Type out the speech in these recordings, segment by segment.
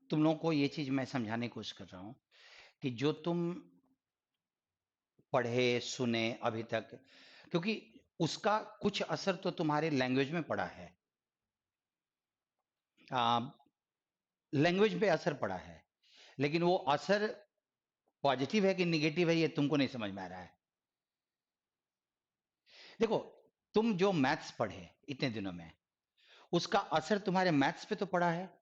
तुम लोगों को ये चीज मैं समझाने की कोशिश कर रहा हूं कि जो तुम पढ़े सुने अभी तक, क्योंकि उसका कुछ असर तो तुम्हारे लैंग्वेज में पड़ा है। लैंग्वेज पे असर पड़ा है, लेकिन वो असर पॉजिटिव है कि निगेटिव है ये तुमको नहीं समझ में आ रहा है। देखो, तुम जो मैथ्स पढ़े इतने दिनों में, उसका असर तुम्हारे मैथ्स पे तो पड़ा है।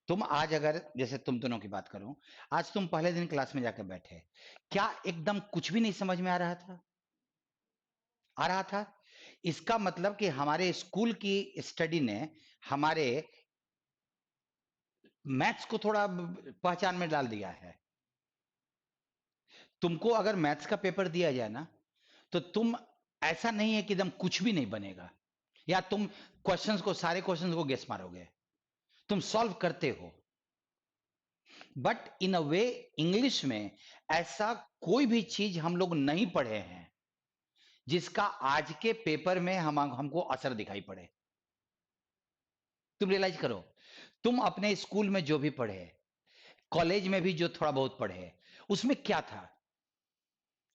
तुम आज अगर, जैसे तुम दोनों की बात करूं, आज तुम पहले दिन क्लास में जाकर बैठे, क्या एकदम कुछ भी नहीं समझ में आ रहा था? आ रहा था। इसका मतलब कि हमारे स्कूल की स्टडी ने हमारे मैथ्स को थोड़ा पहचान में डाल दिया है। तुमको अगर मैथ्स का पेपर दिया जाए ना, तो तुम, ऐसा नहीं है कि एकदम कुछ भी नहीं बनेगा, या तुम क्वेश्चंस को, सारे क्वेश्चंस को गेस मारोगे। तुम सॉल्व करते हो, but in a way English में ऐसा कोई भी चीज हम लोग नहीं पढ़े हैं जिसका आज के पेपर में हमको असर दिखाई पड़े। तुम रियलाइज करो, तुम अपने स्कूल में जो भी पढ़े, कॉलेज में भी जो थोड़ा बहुत पढ़े, उसमें क्या था?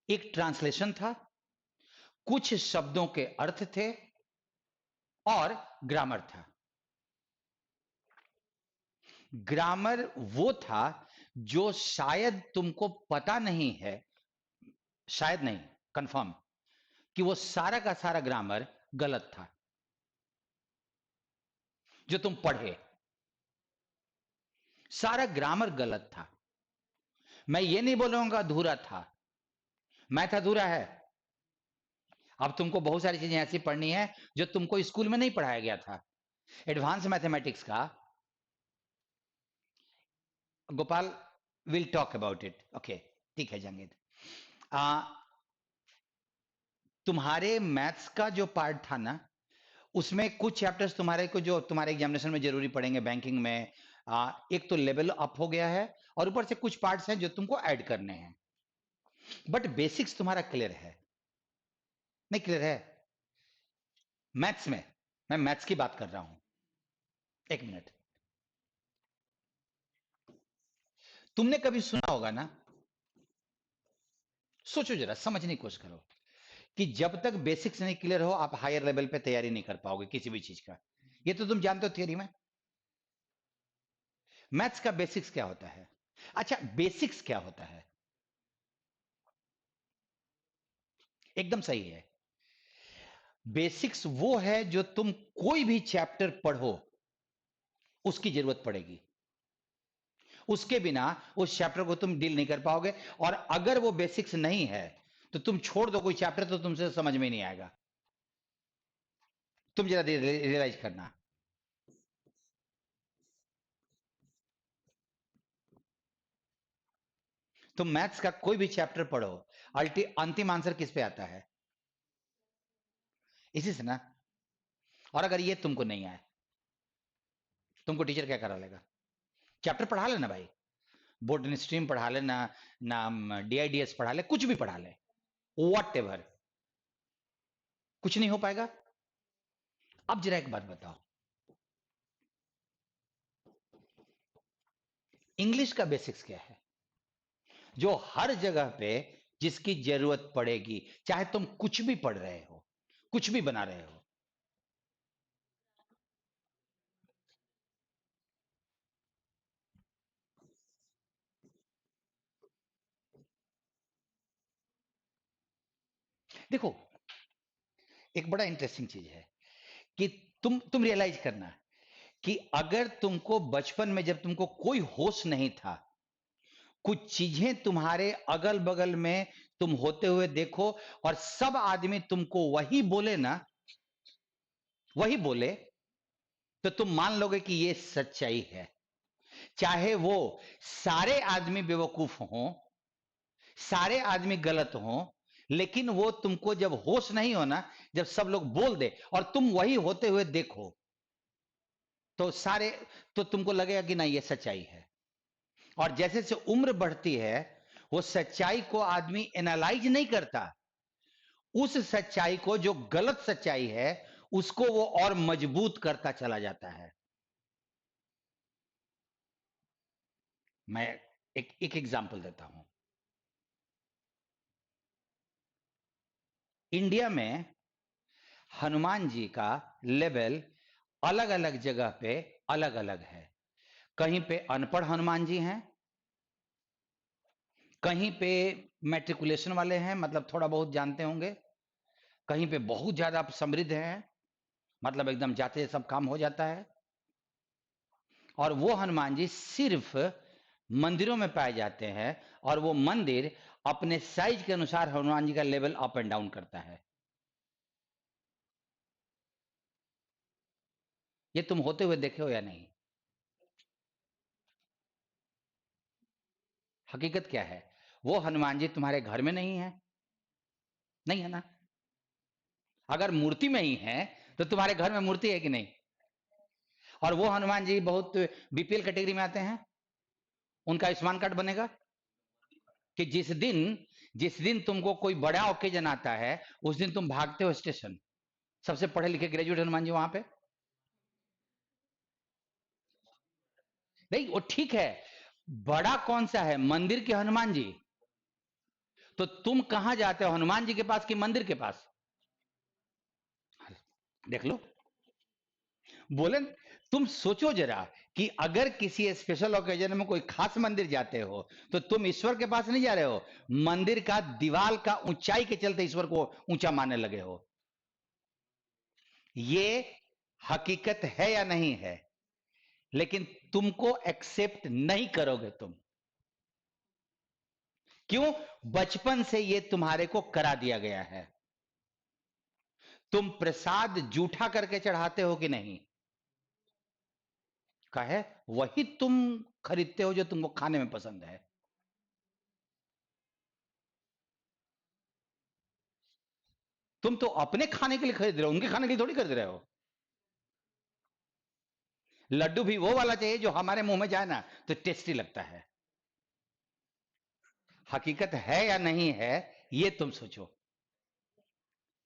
एक ट्रांसलेशन था, कुछ शब्दों के अर्थ थे, और ग्रामर था। ग्रामर वो था जो शायद तुमको पता नहीं है, शायद नहीं, कंफर्म, कि वो सारा का सारा ग्रामर गलत था जो तुम पढ़े। सारा ग्रामर गलत था। मैं ये नहीं बोलूंगा अधूरा था, मैथ अधूरा है। अब तुमको बहुत सारी चीजें ऐसी पढ़नी है जो तुमको स्कूल में नहीं पढ़ाया गया था। एडवांस मैथमेटिक्स का, Gopal, will talk about it, okay? ठीक है जंगीत। आ, तुम्हारे मैथ्स का जो पार्ट था ना, उसमें कुछ चैप्टर्स तुम्हारे को, जो तुम्हारे एग्जामिनेशन में जरूरी पड़ेंगे बैंकिंग में, एक तो लेवल अप हो गया है, और ऊपर से कुछ पार्ट्स हैं जो तुमको ऐड करने हैं। बट बेसिक्स तुम्हारा क्लियर है, नहीं क्लियर है? मैथ्स में, मैं मैथ्स की बात कर रहा हूं। एक मिनट, तुमने कभी सुना होगा ना, सोचो जरा, समझने की कोशिश करो, कि जब तक बेसिक्स नहीं क्लियर हो आप हायर लेवल पे तैयारी नहीं कर पाओगे किसी भी चीज का। ये तो तुम जानते हो थियरी में। मैथ्स का बेसिक्स क्या होता है? अच्छा, बेसिक्स क्या होता है? एकदम सही है। बेसिक्स वो है जो तुम कोई भी चैप्टर पढ़ो, उसकी जरूरत पड़ेगी। उसके बिना उस चैप्टर को तुम डील नहीं कर पाओगे। और अगर वो बेसिक्स नहीं है, तो तुम छोड़ दो कोई चैप्टर, तो तुमसे समझ में नहीं आएगा। तुम जरा रियलाइज करना। तुम मैथ्स का कोई भी चैप्टर पढ़ो, अंतिम आंसर किस पे आता है? इसी से ना। और अगर ये तुमको नहीं आए, तुमको टीचर क्या करा लेगा? चैप्टर पढ़ा लेना भाई, बोर्ड स्ट्रीम पढ़ा ले ना, ना डीआईडीएस पढ़ा ले, कुछ भी पढ़ा ले, वॉट एवर, कुछ नहीं हो पाएगा। अब जरा एक बात बताओ, इंग्लिश का बेसिक्स क्या है जो हर जगह पे, जिसकी जरूरत पड़ेगी, चाहे तुम कुछ भी पढ़ रहे हो, कुछ भी बना रहे हो? देखो, एक बड़ा इंटरेस्टिंग चीज है कि तुम रियलाइज करना कि अगर तुमको बचपन में, जब तुमको कोई होश नहीं था, कुछ चीजें तुम्हारे अगल बगल में तुम होते हुए देखो, और सब आदमी तुमको वही बोले ना, वही बोले, तो तुम मान लोगे कि ये सच्चाई है। चाहे वो सारे आदमी बेवकूफ हों, सारे आदमी गलत हों, लेकिन वो तुमको जब होश नहीं हो ना, जब सब लोग बोल दे और तुम वही होते हुए देखो, तो सारे, तो तुमको लगेगा कि नहीं ये सच्चाई है। और जैसे जैसे उम्र बढ़ती है, वो सच्चाई को आदमी एनालाइज नहीं करता, उस सच्चाई को, जो गलत सच्चाई है, उसको वो और मजबूत करता चला जाता है। मैं एक एग्जांपल देता हूं। इंडिया में हनुमान जी का लेवल अलग अलग जगह पे अलग अलग है। कहीं पे अनपढ़ हनुमान जी हैं, कहीं पे मैट्रिकुलेशन वाले हैं, मतलब थोड़ा बहुत जानते होंगे, कहीं पे बहुत ज्यादा समृद्ध हैं, मतलब एकदम जाते सब काम हो जाता है। और वो हनुमान जी सिर्फ मंदिरों में पाए जाते हैं, और वो मंदिर अपने साइज के अनुसार हनुमान जी का लेवल अप एंड डाउन करता है। ये तुम होते हुए देखे हो या नहीं? हकीकत क्या है? वो हनुमान जी तुम्हारे घर में नहीं है, नहीं है ना? अगर मूर्ति में ही है तो तुम्हारे घर में मूर्ति है कि नहीं? और वो हनुमान जी बहुत बीपीएल कैटेगरी में आते हैं, उनका आयुष्मान कार्ड बनेगा कि जिस दिन तुमको कोई बड़ा ओकेजन आता है, उस दिन तुम भागते हो स्टेशन। सबसे पढ़े लिखे ग्रेजुएट हनुमान जी वहां पे। नहीं, वो ठीक है, बड़ा कौन सा है, मंदिर के हनुमान जी? तो तुम कहां जाते हो, हनुमान जी के पास कि मंदिर के पास? देख लो, बोले। तुम सोचो जरा कि अगर किसी स्पेशल ओकेजन में कोई खास मंदिर जाते हो, तो तुम ईश्वर के पास नहीं जा रहे हो, मंदिर का दीवार का ऊंचाई के चलते ईश्वर को ऊंचा मानने लगे हो। ये हकीकत है या नहीं है? लेकिन तुमको एक्सेप्ट नहीं करोगे तुम। क्यों? बचपन से ये तुम्हारे को करा दिया गया है। तुम प्रसाद जूठा करके चढ़ाते हो कि नहीं? कहे वही तुम खरीदते हो जो तुमको खाने में पसंद है। तुम तो अपने खाने के लिए खरीद रहे हो, उनके खाने के लिए थोड़ी खरीद रहे हो। लड्डू भी वो वाला चाहिए जो हमारे मुंह में जाए ना तो टेस्टी लगता है। हकीकत है या नहीं है, ये तुम सोचो।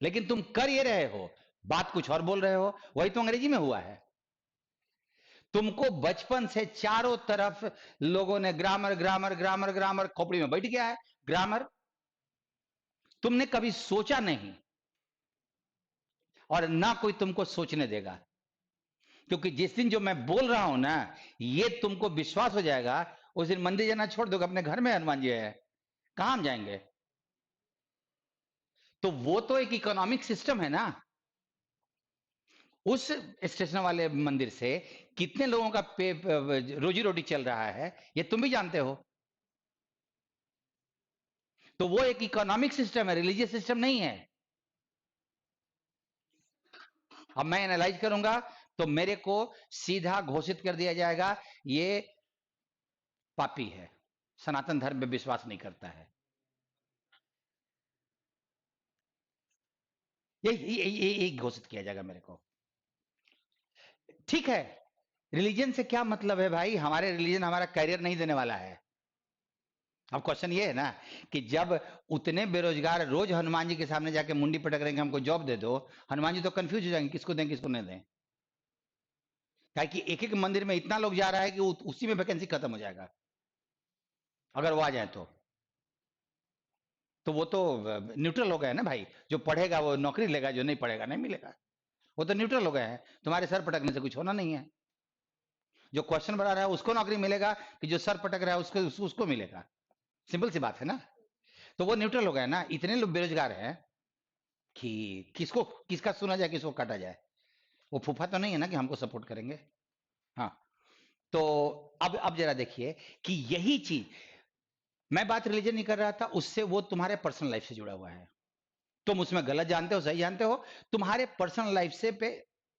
लेकिन तुम कर ये रहे हो, बात कुछ और बोल रहे हो। वही तो अंग्रेजी में हुआ है। तुमको बचपन से चारों तरफ लोगों ने ग्रामर ग्रामर ग्रामर ग्रामर खोपड़ी में बैठ गया है, ग्रामर। तुमने कभी सोचा नहीं, और ना कोई तुमको सोचने देगा। क्योंकि जिस दिन जो मैं बोल रहा हूं ना, ये तुमको विश्वास हो जाएगा, उस दिन मंदिर जाना छोड़ दोगे, अपने घर में हनुमान जी है, कहां हम जाएंगे? तो वो तो एक इकोनॉमिक सिस्टम है ना। उस स्टेशन वाले मंदिर से कितने लोगों का रोजी रोटी चल रहा है, ये तुम भी जानते हो। तो वो एक इकोनॉमिक सिस्टम है, रिलीजियस सिस्टम नहीं है। अब मैं एनालाइज करूंगा तो मेरे को सीधा घोषित कर दिया जाएगा, ये पापी है, सनातन धर्म में विश्वास नहीं करता है। ये घोषित किया जाएगा मेरे को। ठीक है, रिलीजन से क्या मतलब है भाई? हमारे रिलीजन हमारा कैरियर नहीं देने वाला है। अब क्वेश्चन ये है ना कि जब उतने बेरोजगार रोज हनुमान जी के सामने जाके मुंडी पटक रहे हैं कि हमको जॉब दे दो, हनुमान जी तो कंफ्यूज हो जाएंगे किसको दें किसको नहीं दें। ताकि एक एक मंदिर में इतना लोग जा रहा है कि उसी में वैकेंसी खत्म हो जाएगा अगर वो आ जाए तो वो तो न्यूट्रल हो गया है ना भाई। जो पढ़ेगा वो नौकरी लेगा, जो नहीं पढ़ेगा नहीं मिलेगा। वो तो न्यूट्रल हो गया है। तुम्हारे सर पटकने से कुछ होना नहीं है। जो क्वेश्चन बना रहा है उसको नौकरी मिलेगा, कि जो सर पटक रहा है उसको मिलेगा? सिंपल सी बात है ना। तो वो न्यूट्रल हो गया ना। इतने लोग बेरोजगार हैं कि किसको किसका सुना जाए, किसको काटा जाए। वो फूफा तो नहीं है ना कि हमको सपोर्ट करेंगे। हाँ। तो अब जरा देखिए कि यही चीज, मैं बात रिलीजन नहीं कर रहा था, उससे वो तुम्हारे पर्सनल लाइफ से जुड़ा हुआ है। तुम उसमें गलत जानते हो सही जानते हो, तुम्हारे पर्सनल लाइफ से पे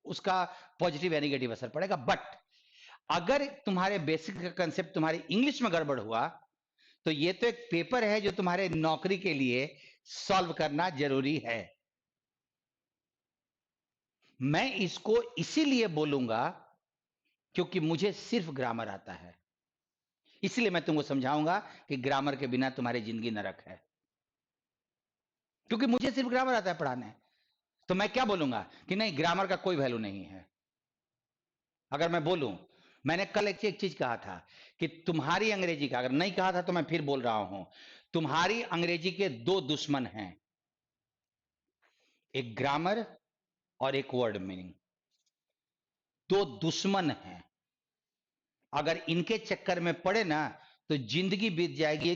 उसका पॉजिटिव या नेगेटिव असर पड़ेगा। बट अगर तुम्हारे बेसिक का कंसेप्ट तुम्हारी इंग्लिश में गड़बड़ हुआ, तो ये तो एक पेपर है जो तुम्हारे नौकरी के लिए सॉल्व करना जरूरी है। मैं इसको इसीलिए बोलूंगा क्योंकि मुझे सिर्फ ग्रामर आता है। इसलिए मैं तुमको समझाऊंगा कि ग्रामर के बिना तुम्हारी जिंदगी नरक है। क्योंकि मुझे सिर्फ ग्रामर आता है पढ़ाने। तो मैं क्या बोलूंगा कि नहीं, ग्रामर का कोई वैल्यू नहीं है। अगर मैं बोलूं मैंने कल एक चीज कहा था कि तुम्हारी अंग्रेजी का, अगर नहीं कहा था तो मैं फिर बोल रहा हूं, तुम्हारी अंग्रेजी के दो दुश्मन हैं, एक ग्रामर और एक वर्ड मीनिंग। दो दुश्मन हैं, अगर इनके चक्कर में पड़े ना तो जिंदगी बीत जाएगी,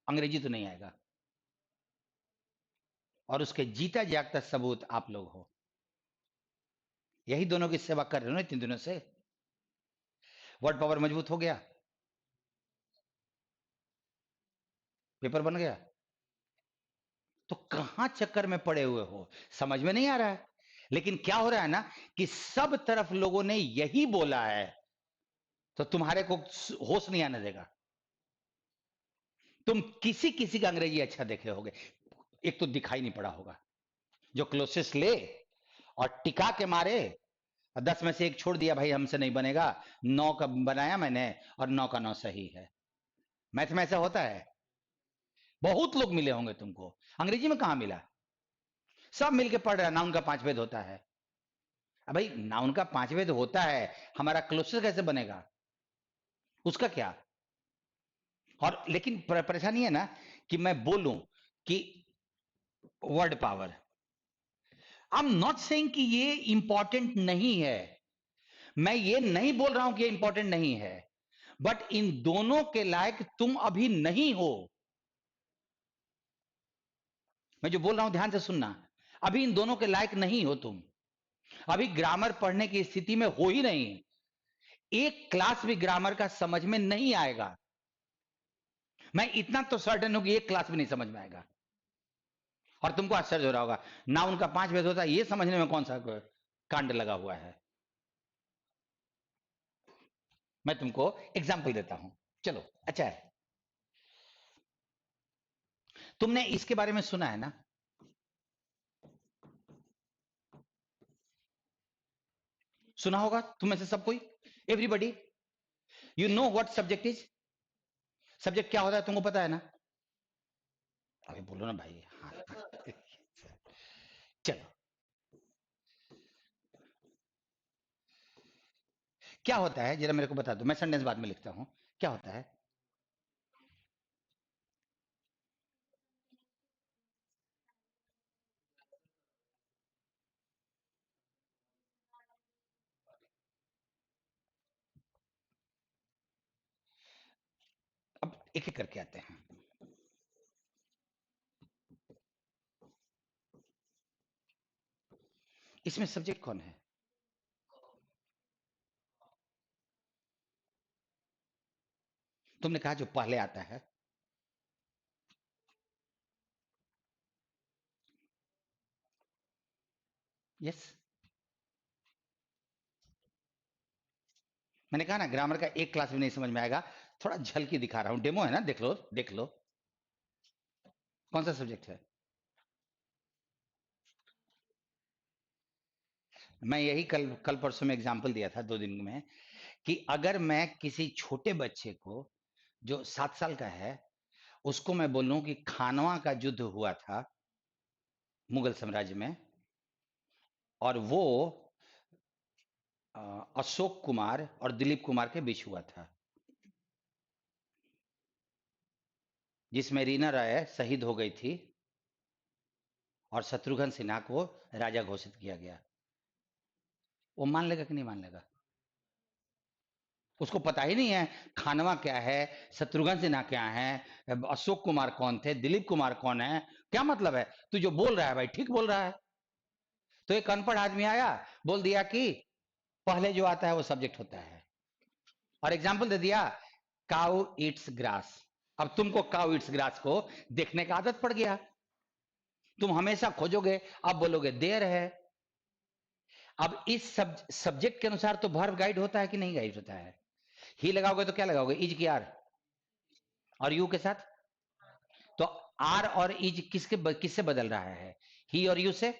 अंग्रेजी तो नहीं आएगा। और उसके जीता जागता सबूत आप लोग हो। यही दोनों की सेवा कर रहे हो ना इतने दिनों से। वर्ड पावर मजबूत हो गया, पेपर बन गया, तो कहां चक्कर में पड़े हुए हो, समझ में नहीं आ रहा है। लेकिन क्या हो रहा है ना कि सब तरफ लोगों ने यही बोला है, तो तुम्हारे को होश नहीं आने देगा। तुम किसी किसी का अंग्रेजी अच्छा देखे होगे, एक तो दिखाई नहीं पड़ा होगा, जो क्लोसेस ले और टिका के मारे, 10 में से एक छोड़ दिया, भाई हमसे नहीं बनेगा, 9 का बनाया मैंने और 9 का 9 सही है। मैथ में ऐसा होता है, बहुत लोग मिले होंगे तुमको, अंग्रेजी में कहां मिला। सब मिलके पढ़ रहा है, नाउन का 5 भेद होता है। अब भाई नाउन का 5 भेद होता है, हमारा क्लोसेस कैसे बनेगा, उसका क्या। और लेकिन परेशानी है ना कि मैं बोलूं कि word power, I am not saying कि ये इंपॉर्टेंट नहीं है, मैं ये नहीं बोल रहा हूं कि ये इंपॉर्टेंट नहीं है, बट इन दोनों के लायक तुम अभी नहीं हो। मैं जो बोल रहा हूं ध्यान से सुनना, अभी इन दोनों के लायक नहीं हो तुम, अभी ग्रामर पढ़ने की स्थिति में हो ही नहीं। एक क्लास भी ग्रामर का समझ में नहीं आएगा, मैं इतना तो सर्टेन हूं कि एक क्लास भी नहीं समझ में आएगा। और तुमको आश्चर्य हो रहा होगा, ना उनका 5 भेद होता है, ये समझने में कौन सा कांड लगा हुआ है। मैं तुमको एग्जाम्पल देता हूं, चलो अच्छा है। तुमने इसके बारे में सुना है ना, सुना होगा तुम में से सब कोई, everybody, you know what subject is. Subject क्या होता है तुमको पता है ना, अभी बोलो ना भाई। हाँ चलो, क्या होता है जरा मेरे को बता दो, मैं सेंटेंस बाद में लिखता हूं, क्या होता है। अब एक एक करके आते हैं। इसमें सब्जेक्ट कौन है, तुमने कहा जो पहले आता है। यस, मैंने कहा ना ग्रामर का एक क्लास भी नहीं समझ में आएगा, थोड़ा झलकी दिखा रहा हूं, डेमो है ना, देख लो देख लो। कौन सा सब्जेक्ट है। मैं यही कल कल परसों में एग्जांपल दिया था 2 दिन में, कि अगर मैं किसी छोटे बच्चे को जो 7 साल का है, उसको मैं बोलूं कि खानवा का युद्ध हुआ था मुगल साम्राज्य में, और वो अशोक कुमार और दिलीप कुमार के बीच हुआ था, जिसमें रीना राय शहीद हो गई थी और शत्रुघ्न सिन्हा को राजा घोषित किया गया। वो मान लेगा कि नहीं मान लेगा, उसको पता ही नहीं है खानवा क्या है, शत्रुघ्न सिन्हा क्या है, अशोक कुमार कौन थे, दिलीप कुमार कौन है, क्या मतलब है। तू जो बोल रहा है भाई ठीक बोल रहा है। तो एक अनपढ़ आदमी आया, बोल दिया कि पहले जो आता है वो सब्जेक्ट होता है, और एग्जाम्पल दे दिया काउ ईट्स ग्रास। अब तुमको काउ ईट्स ग्रास को देखने का आदत पड़ गया, तुम हमेशा खोजोगे, अब बोलोगे देर है। अब इस सब्जेक्ट के अनुसार तो वर्ब गाइड होता है कि नहीं गाइड होता है। ही लगाओगे तो क्या लगाओगे, इज की आर, और यू के साथ, तो आर और इज किससे बदल रहा है, ही और यू से।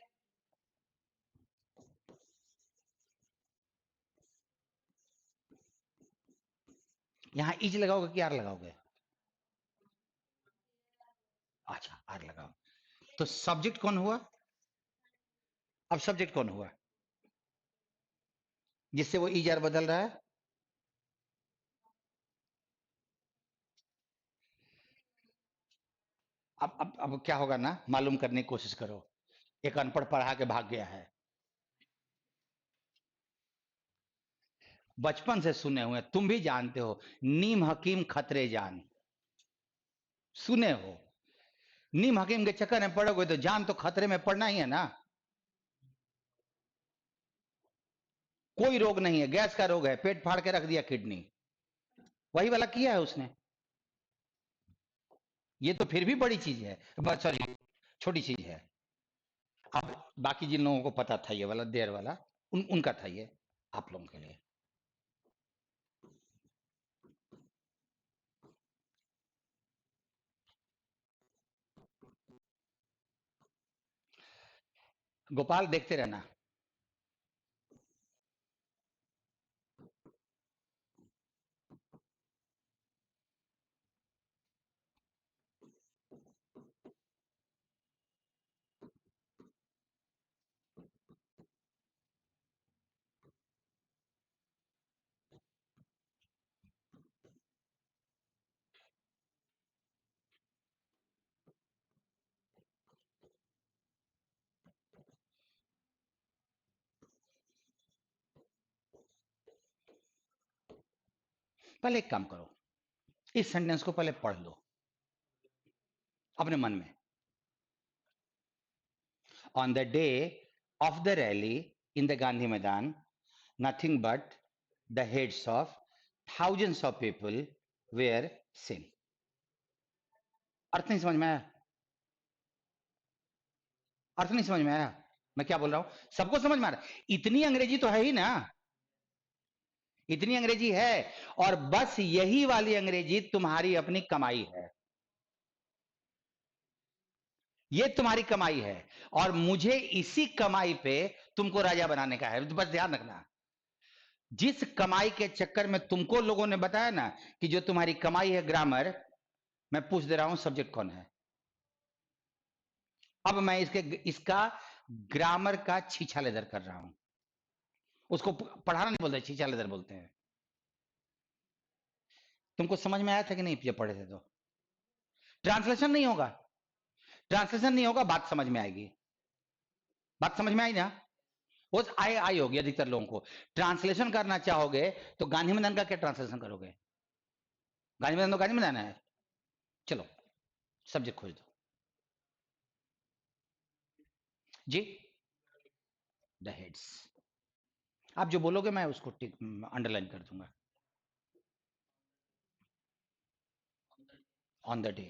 यहां इज लगाओगे कि आर लगाओगे, अच्छा आर लगाओ, तो सब्जेक्ट कौन हुआ। अब सब्जेक्ट कौन हुआ जिससे वो इज आर बदल रहा है, अब क्या होगा ना, मालूम करने की कोशिश करो। एक अनपढ़ पढ़ा के भाग गया है, बचपन से सुने हुए, तुम भी जानते हो, नीम हकीम खतरे जान, सुने हो। नीम हकीम के चक्कर में पड़ोगे तो जान तो खतरे में पड़ना ही है ना। कोई रोग नहीं है, गैस का रोग है, पेट फाड़ के रख दिया किडनी, वही वाला किया है उसने। ये तो फिर भी बड़ी चीज है, सॉरी, छोटी चीज है। अब बाकी जिन लोगों को पता था ये वाला देर वाला, उनका था ये, आप लोगों के लिए। गोपाल देखते रहना। पहले एक काम करो, इस सेंटेंस को पहले पढ़ लो अपने मन में। On the day of the rally in the Gandhi Maidan, nothing but the heads of thousands of people were seen। अर्थ नहीं समझ में आया? अर्थ नहीं समझ में आया? मैं क्या बोल रहा हूं, सबको समझ में आ रहा है? इतनी अंग्रेजी तो है ही ना, इतनी अंग्रेजी है। और बस यही वाली अंग्रेजी तुम्हारी अपनी कमाई है, ये तुम्हारी कमाई है। और मुझे इसी कमाई पे तुमको राजा बनाने का है, तो बस ध्यान रखना। जिस कमाई के चक्कर में तुमको लोगों ने बताया ना कि जो तुम्हारी कमाई है ग्रामर, मैं पूछ दे रहा हूं सब्जेक्ट कौन है। अब मैं इसका ग्रामर का छीछा लेदर कर रहा हूं। उसको पढ़ाना नहीं बोलते, छीछा लेदर बोलते हैं। तुमको समझ में आया था कि नहीं जब पढ़े थे तो? ट्रांसलेशन नहीं होगा, ट्रांसलेशन नहीं होगा, बात समझ में आएगी। बात समझ में आई ना? वो आई आई होगी अधिकतर लोगों को। ट्रांसलेशन करना चाहोगे तो गांधी मैदान का क्या ट्रांसलेशन करोगे? गांधी मैदान तो गांधी मैदान है। चलो सब्जेक्ट खोज दो जी। द हेड्स, आप जो बोलोगे मैं उसको अंडरलाइन कर दूंगा। ऑन द डे,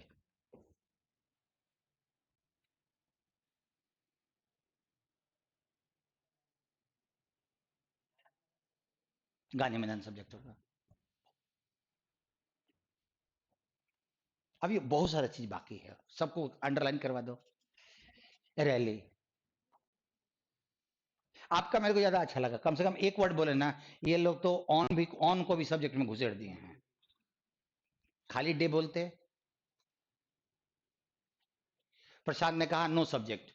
गांधी मैदान सब्जेक्ट होगा। अब ये बहुत सारा चीज बाकी है, सबको अंडरलाइन करवा दो। रैली, आपका मेरे को ज्यादा अच्छा लगा, कम से कम एक वर्ड बोले ना। ये लोग तो ऑन को भी सब्जेक्ट में घुसेड़ दिए हैं। खाली डे बोलते। प्रशांत ने कहा नो सब्जेक्ट,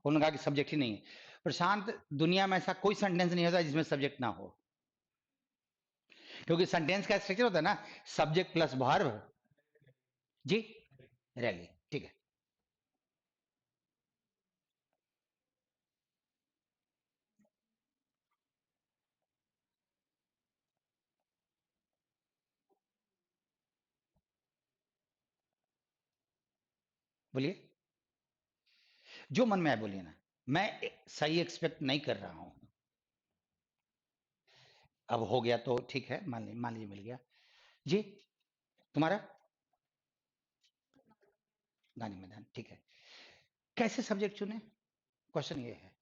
उन्होंने कहा कि सब्जेक्ट ही नहीं है। प्रशांत, दुनिया में ऐसा कोई सेंटेंस नहीं होता जिसमें सब्जेक्ट ना हो, क्योंकि सेंटेंस का स्ट्रक्चर होता है ना, सब्जेक्ट प्लस वर्ब। जी, रैली, ठीक है। बोलिए, जो मन में आए बोलिए ना। मैं सही एक्सपेक्ट नहीं कर रहा हूं। अब हो गया तो ठीक है, मान लीजिए मिल गया। जी, तुम्हारा गांधी मैदान, ठीक है। कैसे सब्जेक्ट चुने, क्वेश्चन ये है।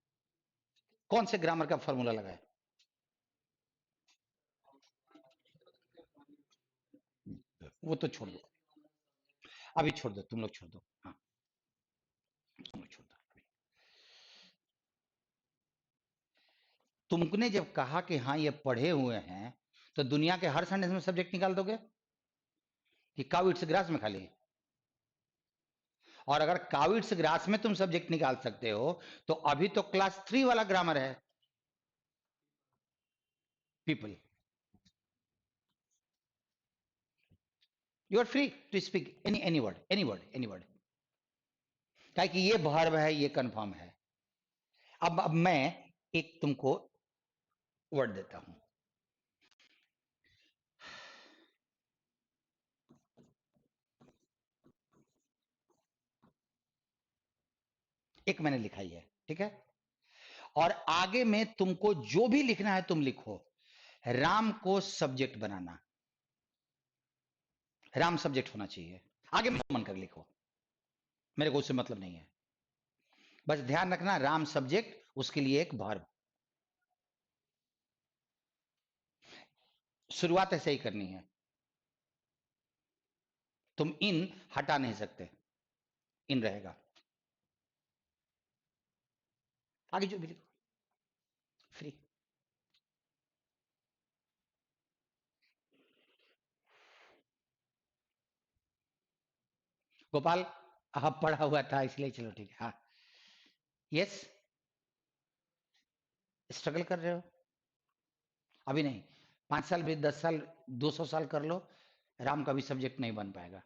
कौन से ग्रामर का फॉर्मूला लगाए? वो तो छोड़ दो, अभी छोड़ दो, तुम लोग छोड़ दो, हाँ, तुम लोग छोड़ दो अभी। तुमने जब कहा कि हाँ ये पढ़े हुए हैं, तो दुनिया के हर सेंटेंस में सब्जेक्ट निकाल दोगे कि काउ इट्स ग्रास में खाली? और अगर काउ इट्स ग्रास में तुम सब्जेक्ट निकाल सकते हो, तो अभी तो क्लास 3 वाला ग्रामर है, people. You are free to speak any any word, any word, any word. क्या कि ये वर्ब है, ये कंफर्म है। अब मैं एक तुमको वर्ड देता हूं, एक मैंने लिखाई है, ठीक है, और आगे में तुमको जो भी लिखना है तुम लिखो। राम को सब्जेक्ट बनाना, राम सब्जेक्ट होना चाहिए, आगे में मन कर लिखो, मेरे को उससे मतलब नहीं है, बस ध्यान रखना राम सब्जेक्ट, उसके लिए एक वर्ब। शुरुआत ऐसे ही करनी है, तुम इन हटा नहीं सकते, इन रहेगा, आगे जो भी लिखो फ्री। गोपाल आप पढ़ा हुआ था इसलिए, चलो ठीक है। हाँ, यस, स्ट्रगल कर रहे हो अभी नहीं, 5 साल भी, 10 साल, 200 साल कर लो, राम का भी सब्जेक्ट नहीं बन पाएगा।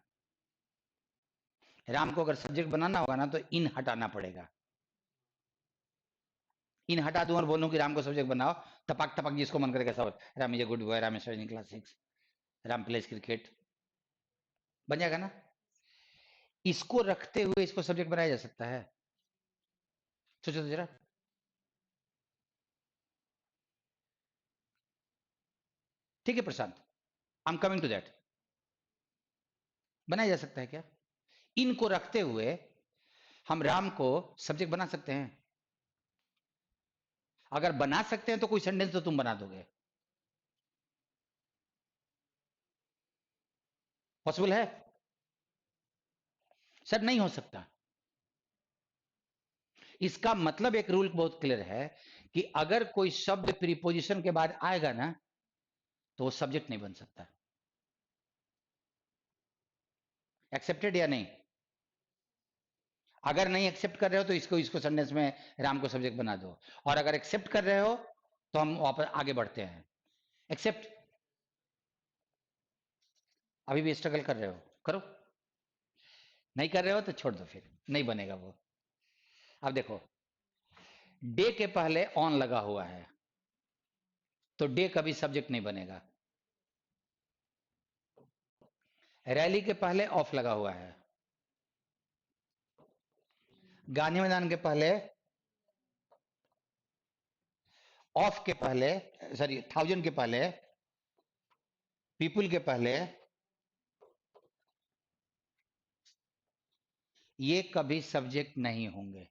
राम को अगर सब्जेक्ट बनाना होगा ना तो इन हटाना पड़ेगा, इन हटा दूं और बोलूं कि राम को सब्जेक्ट बनाओ, टपक टपक जिसको मन करेगा सब, Ram is a good boy, Ram is in class 6, Ram place cricket, बन जाएगा ना। इसको रखते हुए इसको सब्जेक्ट बनाया जा सकता है, सोचो तो जरा। ठीक है Prashant, I am coming to that, बनाया जा सकता है क्या? इनको रखते हुए हम राम को सब्जेक्ट बना सकते हैं, अगर बना सकते हैं तो कोई सेंटेंस तो तुम बना दोगे, पॉसिबल है? सर नहीं हो सकता, इसका मतलब एक रूल बहुत क्लियर है कि अगर कोई शब्द प्रीपोजिशन के बाद आएगा ना तो वो सब्जेक्ट नहीं बन सकता, एक्सेप्टेड या नहीं? अगर नहीं एक्सेप्ट कर रहे हो तो इसको इसको सेंटेंस में राम को सब्जेक्ट बना दो, और अगर एक्सेप्ट कर रहे हो तो हम वापस आगे बढ़ते हैं। एक्सेप्ट, अभी भी स्ट्रगल कर रहे हो, करो, नहीं कर रहे हो तो छोड़ दो, फिर नहीं बनेगा वो। अब देखो, डे के पहले ऑन लगा हुआ है तो डे कभी सब्जेक्ट नहीं बनेगा, रैली के पहले ऑफ लगा हुआ है, गांधी मैदान के पहले, ऑफ के पहले, सॉरी 1000 के पहले, पीपुल के पहले, ये कभी सब्जेक्ट नहीं होंगे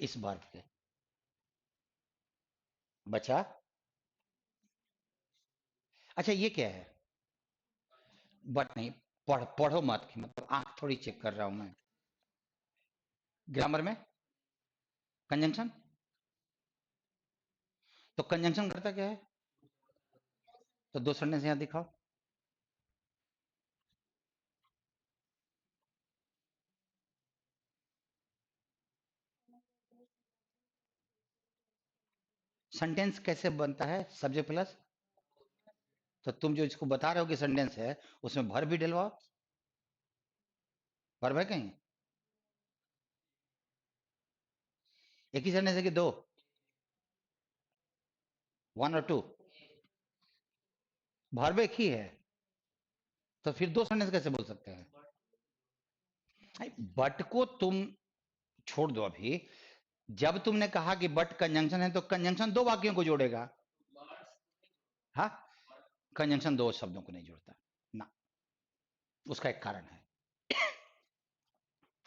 इस वर्ब के। बचा, अच्छा ये क्या है? बट नहीं, पढ़ो मत, मतलब आंख थोड़ी चेक कर रहा हूं मैं, ग्रामर में कंजंक्शन, तो कंजंक्शन करता क्या है? तो दो सेंटेंस यहां दिखाओ, सेंटेंस कैसे बनता है सब्जेक्ट प्लस, तो तुम जो इसको बता रहे हो कि सेंटेंस है उसमें भर भी डलवाओ, भर है कहीं, एक ही सेंटेंस है कि दो, 1 और 2, भर एक ही है, तो फिर दो सेंटेंस कैसे बोल सकते हैं? बट को तुम छोड़ दो अभी, जब तुमने कहा कि बट कंजंक्शन है तो कंजंक्शन दो वाक्यों को जोड़ेगा, हाँ, कंजंक्शन दो शब्दों को नहीं जोड़ता ना, उसका एक कारण है,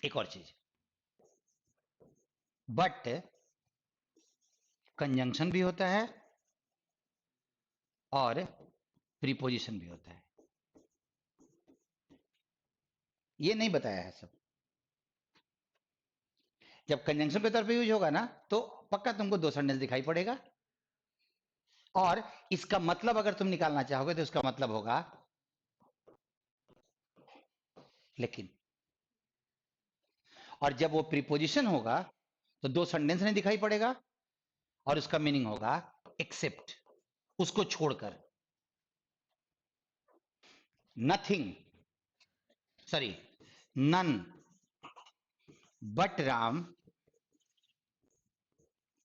एक और चीज, बट कंजंक्शन भी होता है और प्रीपोजिशन भी होता है, ये नहीं बताया है सब। जब कंजंक्शन के तौर पे यूज होगा ना तो पक्का तुमको दो सेंटेंस दिखाई पड़ेगा, और इसका मतलब अगर तुम निकालना चाहोगे तो इसका मतलब होगा लेकिन, और जब वो प्रीपोजिशन होगा तो दो सेंटेंस नहीं दिखाई पड़ेगा, और उसका मीनिंग होगा एक्सेप्ट, उसको छोड़कर, nothing, sorry, none, but Ram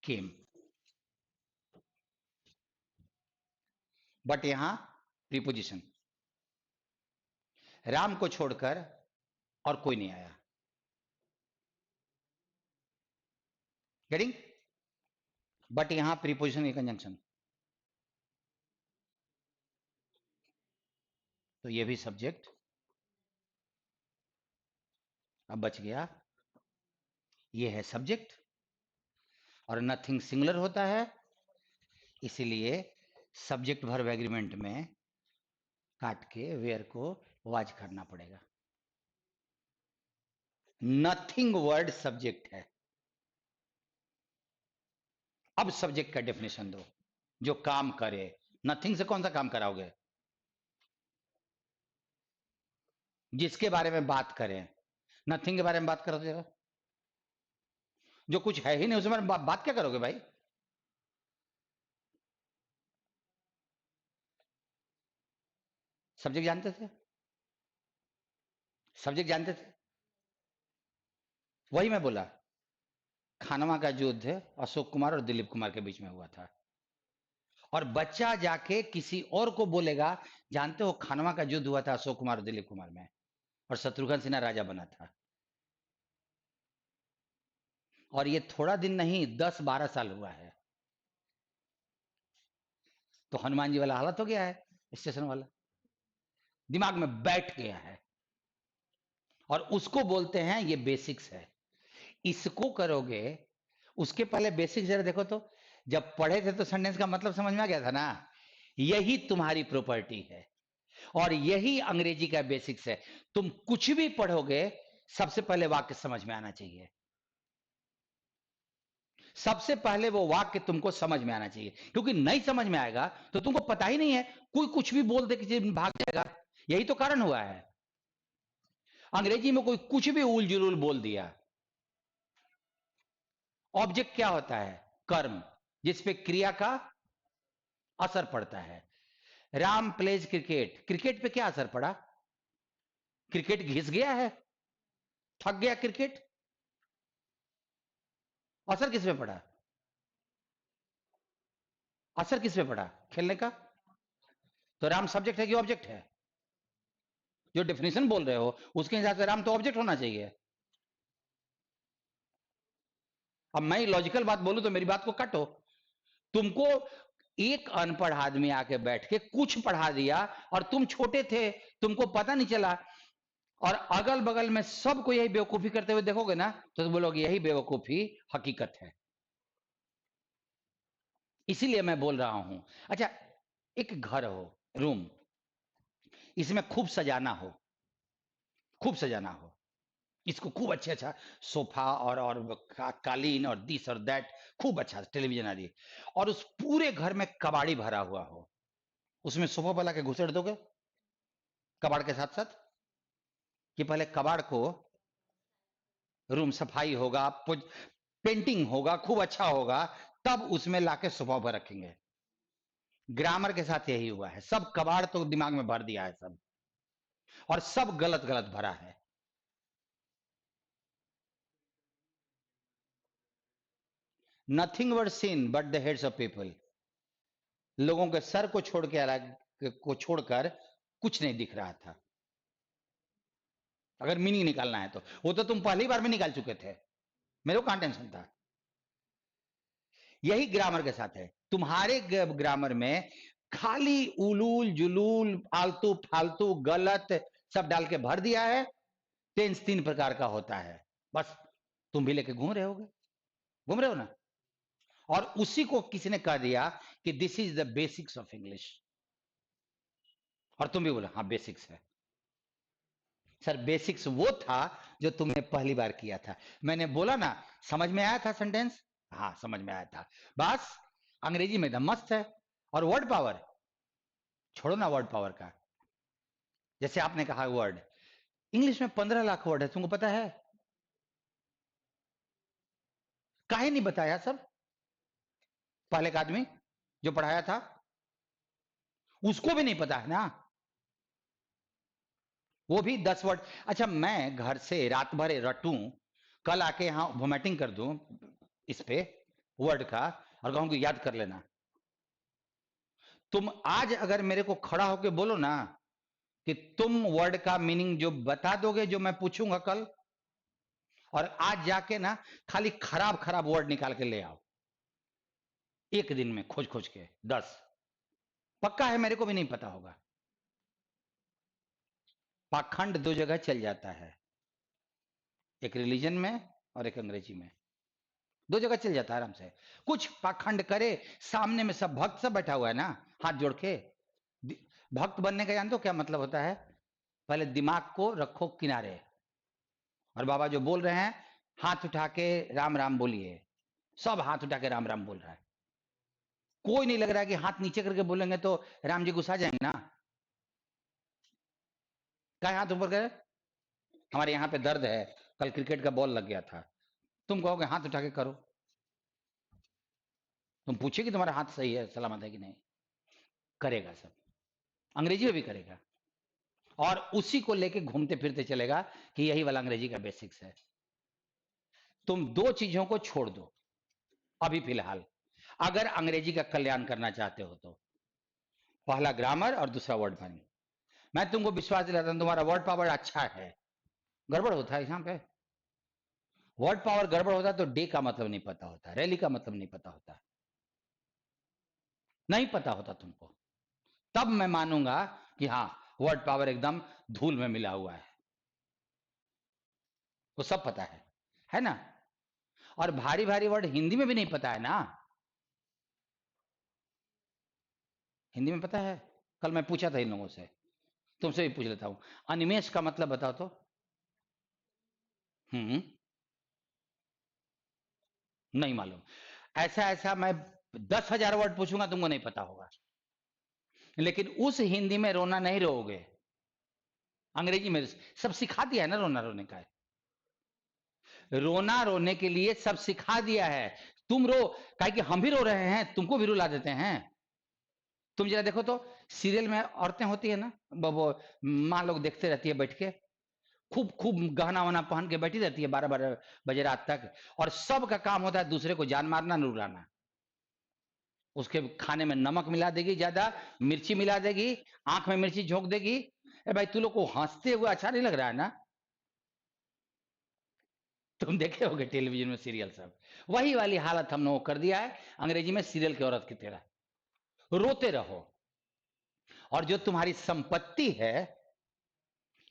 came, but यहां प्रीपोजिशन, राम को छोड़कर और कोई नहीं आया। गेटिंग? बट यहां प्रीपोजिशन की कंजंक्शन, तो ये भी सब्जेक्ट। अब बच गया, ये है सब्जेक्ट, और नथिंग सिंगुलर होता है, इसीलिए सब्जेक्ट वर्ब एग्रीमेंट में काट के वेयर को वाज करना पड़ेगा। नथिंग वर्ड सब्जेक्ट है। अब सब्जेक्ट का डेफिनेशन दो, जो काम करे। नथिंग से कौन सा काम कराओगे? जिसके बारे में बात करें। नथिंग के बारे में बात करो तो जरा, जो कुछ है ही नहीं उसके बारे में बात क्या करोगे भाई? सब्जेक्ट जानते थे? सब्जेक्ट जानते थे? वही मैं बोला, खानवा का युद्ध अशोक कुमार और दिलीप कुमार के बीच में हुआ था, और बच्चा जाके किसी और को बोलेगा, जानते हो खानवा का युद्ध हुआ था अशोक कुमार और दिलीप कुमार में, और शत्रुघ्न सिन्हा राजा बना था। और ये थोड़ा दिन नहीं, 10-12 साल हुआ है। तो हनुमान जी वाला हालत हो गया है, स्टेशन वाला दिमाग में बैठ गया है, और उसको बोलते हैं ये बेसिक्स है। इसको करोगे, उसके पहले बेसिक्स जरा देखो तो, जब पढ़े थे तो सेंटेंस का मतलब समझ में आ गया था ना? यही तुम्हारी प्रॉपर्टी है, और यही अंग्रेजी का बेसिक्स है। तुम कुछ भी पढ़ोगे, सबसे पहले वाक्य समझ में आना चाहिए। सबसे पहले वो वाक्य तुमको समझ में आना चाहिए, क्योंकि नहीं समझ में आएगा तो तुमको पता ही नहीं है, कोई कुछ भी बोल दे किसी भाग जाएगा। यही तो कारण हुआ है, अंग्रेजी में कोई कुछ भी उल जुलूल बोल दिया। ऑब्जेक्ट क्या होता है? कर्म, जिसपे क्रिया का असर पड़ता है। राम प्लेज क्रिकेट, क्रिकेट पे क्या असर पड़ा? क्रिकेट घिस गया है, थक गया क्रिकेट, असर किस पे पड़ा? असर किस पे पड़ा? खेलने का। तो राम सब्जेक्ट है कि ऑब्जेक्ट है? जो डेफिनेशन बोल रहे हो उसके हिसाब से राम तो ऑब्जेक्ट होना चाहिए। अब मैं लॉजिकल बात बोलूं तो मेरी बात को काटो। तुमको एक अनपढ़ आदमी आके बैठ के कुछ पढ़ा दिया, और तुम छोटे थे, तुमको पता नहीं चला, और अगल बगल में सबको यही बेवकूफी करते हुए देखोगे ना, तो बोलोगे यही बेवकूफी हकीकत है। इसीलिए मैं बोल रहा हूं। अच्छा, एक घर हो, रूम, इसमें खूब सजाना हो, खूब सजाना हो, इसको खूब अच्छे अच्छा सोफा और कालीन और दिस और दैट, खूब अच्छा टेलीविजन आदि, और उस पूरे घर में कबाड़ी भरा हुआ हो, उसमें सोफा वाला के घुसेड़ दोगे कबाड़ के साथ साथ? कि पहले कबाड़ को, रूम सफाई होगा, पेंटिंग होगा, खूब अच्छा होगा, तब उसमें लाके सोफा पर रखेंगे। ग्रामर के साथ यही हुआ है, सब कबाड़ तो दिमाग में भर दिया है सब, और सब गलत गलत भरा है। Nothing were seen but the heads of people, लोगों के सर को छोड़ के अलग को छोड़कर कुछ नहीं दिख रहा था। अगर मीनिंग निकालना है तो वो तो तुम पहली बार में निकाल चुके थे, मेरे को कहां टेंशन था। यही ग्रामर के साथ है, तुम्हारे ग्रामर में खाली उलूल जुलूल आलतू फालतू गलत सब डाल के भर दिया है। टेंस 3 प्रकार का होता है, बस तुम भी लेके घूम रहे होगे, घूम रहे हो ना? और उसी को किसी ने कह दिया कि this is the basics of English, और तुम भी बोलो हाँ बेसिक्स है। सर बेसिक्स वो था जो तुमने पहली बार किया था। मैंने बोला ना, समझ में आया था सेंटेंस? हाँ समझ में आया था। बस अंग्रेजी में एकदम मस्त है। और वर्ड पावर, छोड़ो ना वर्ड पावर का, जैसे आपने कहा वर्ड, इंग्लिश में 15 लाख वर्ड है, तुमको पता है? काहे नहीं बताया सब? पहले का आदमी जो पढ़ाया था उसको भी नहीं पता है ना, वो भी 10 वर्ड। अच्छा, मैं घर से रात भर रटूं कल आके यहां वोमिटिंग कर दूं इस पे वर्ड का और कहूं कि याद कर लेना। तुम आज अगर मेरे को खड़ा होके बोलो ना कि तुम वर्ड का मीनिंग जो बता दोगे जो मैं पूछूंगा कल, और आज जाके ना खाली खराब खराब वर्ड निकाल के ले आओ, एक दिन में खोज खोज के 10, पक्का है मेरे को भी नहीं पता होगा। पाखंड दो जगह चल जाता है, एक रिलीजन में और एक अंग्रेजी में, दो जगह चल जाता है आराम से। कुछ पाखंड करे, सामने में सब भक्त सब बैठा हुआ है ना हाथ जोड़ के। भक्त बनने का जानते हो क्या मतलब होता है? पहले दिमाग को रखो किनारे, और बाबा जो बोल रहे हैं हाथ उठा के राम राम बोलिए। सब हाथ उठा के राम राम बोल रहा है, कोई नहीं लग रहा है कि हाथ नीचे करके बोलेंगे तो राम जी गुस्सा जाएंगे ना। क्या हाथ ऊपर करे? हमारे यहाँ पे दर्द है, कल क्रिकेट का बॉल लग गया था, तुम कहोगे हाथ उठा के करो, तुम पूछे कि तुम्हारा हाथ सही है सलामत है कि नहीं, करेगा सब, अंग्रेजी में भी करेगा, और उसी को लेके घूमते फिरते चलेगा कि यही वाला अंग्रेजी का बेसिक्स है। तुम दो चीजों को छोड़ दो अभी फिलहाल, अगर अंग्रेजी का कल्याण करना चाहते हो तो, पहला ग्रामर और दूसरा वर्ड मीनिंग। मैं तुमको विश्वास दिलाता हूं तुम्हारा वर्ड पावर अच्छा है, गड़बड़ होता है यहाँ पे। वर्ड पावर गड़बड़ होता है तो डे का मतलब नहीं पता होता, रैली का मतलब नहीं पता होता, नहीं पता होता तुमको, तब मैं मानूंगा कि हाँ वर्ड पावर एकदम धूल में मिला हुआ है, वो सब पता है ना। और भारी भारी वर्ड हिंदी में भी नहीं पता है ना, हिंदी में पता है? कल मैं पूछा था इन लोगों से, तुमसे भी पूछ लेता हूं, अनिमेश का मतलब बताओ तो। नहीं मालूम? ऐसा ऐसा मैं 10,000 वर्ड पूछूंगा तुमको नहीं पता होगा, लेकिन उस हिंदी में रोना नहीं रोओगे, अंग्रेजी में सब सिखा दिया है ना, रोना रोने का, रोना रोने के लिए सब सिखा दिया है। तुम रो, काहे कि हम भी रो रहे हैं, तुमको भी रुला देते हैं। तुम जरा देखो तो, सीरियल में औरतें होती है ना, वो माँ लोग देखते रहती है बैठ के, खूब खूब गहना वहना पहन के बैठी रहती है 12-12 बजे रात तक, और सबका काम होता है दूसरे को जान मारना रुलाना। उसके खाने में नमक मिला देगी ज्यादा, मिर्ची मिला देगी, आंख में मिर्ची झोंक देगी। ए भाई तू लोग को हंसते हुए अच्छा नहीं लग रहा है ना? तुम देखे होगे टेलीविजन में सीरियल सब, वही वाली हालत हम लोगों को कर दिया है अंग्रेजी में सीरियल की औरत की तरह, रोते रहो। और जो तुम्हारी संपत्ति है,